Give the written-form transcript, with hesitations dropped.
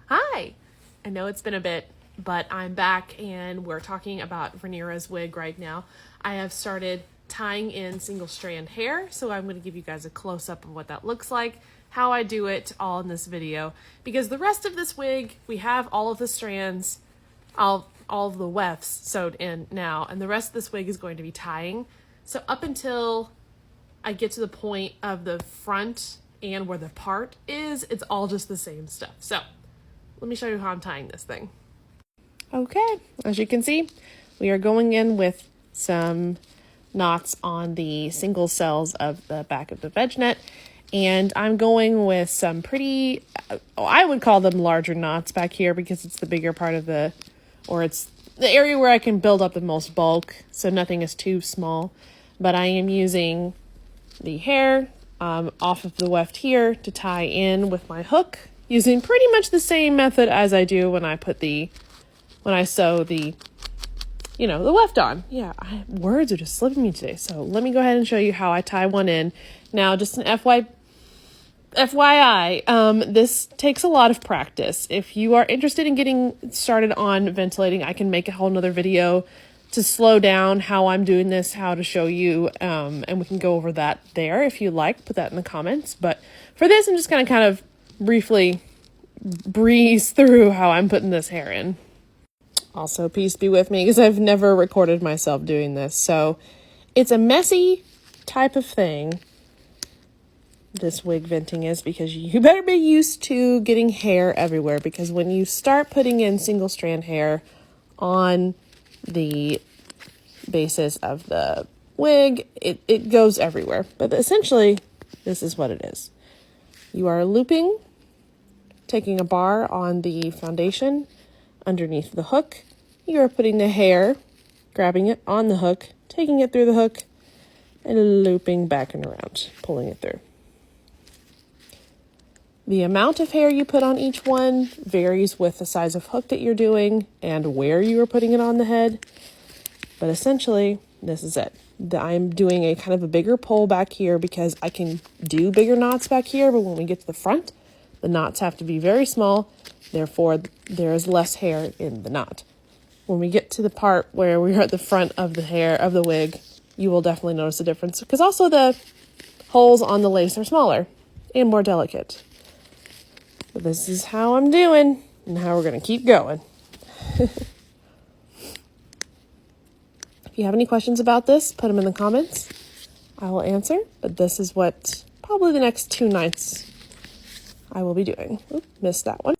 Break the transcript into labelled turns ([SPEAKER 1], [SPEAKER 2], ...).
[SPEAKER 1] Hi! I know it's been a bit, but I'm back and we're talking about Rhaenyra's wig right now. I have started tying in single strand hair, so I'm going to give you guys a close-up of what that looks like, how I do it, all in this video. Because the rest of this wig, we have all of the strands, all of the wefts sewed in now, and the rest of this wig is going to be tying. So up until I get to the point of the front and where the part is, it's all just the same stuff. So let me show you how I'm tying this thing. Okay, as you can see, we are going in with some knots on the single cells of the back of the veg net, and I'm going with some pretty, I would call them larger knots back here because it's the bigger part of the, or it's the area where I can build up the most bulk, so nothing is too small. But I am using the hair off of the weft here to tie in with my hook, using pretty much the same method as I do when I put when I sew the, the weft on. Yeah, words are just slipping me today. So let me go ahead and show you how I tie one in. Now, just an FYI, this takes a lot of practice. If you are interested in getting started on ventilating, I can make a whole nother video to slow down how I'm doing this, how to show you, and we can go over that there if you like. Put that in the comments. But for this, I'm just going to kind of briefly breeze through how I'm putting this hair in. Also, please be with me because I've never recorded myself doing this. So it's a messy type of thing, this wig venting is, because you better be used to getting hair everywhere, because when you start putting in single strand hair on the basis of the wig, it goes everywhere. But essentially, this is what it is. You are looping, taking a bar on the foundation underneath the hook. You are putting the hair, grabbing it on the hook, taking it through the hook, and looping back and around, pulling it through. The amount of hair you put on each one varies with the size of hook that you're doing and where you are putting it on the head. But essentially, this is it. I'm doing a kind of a bigger pull back here because I can do bigger knots back here, but when we get to the front, the knots have to be very small. Therefore, there is less hair in the knot. When we get to the part where we're at the front of the hair of the wig, you will definitely notice a difference, because also the holes on the lace are smaller and more delicate. But this is how I'm doing and how we're going to keep going. If you have any questions about this, put them in the comments. I will answer, but this is what probably the next 2 nights I will be doing. Oop, missed that one.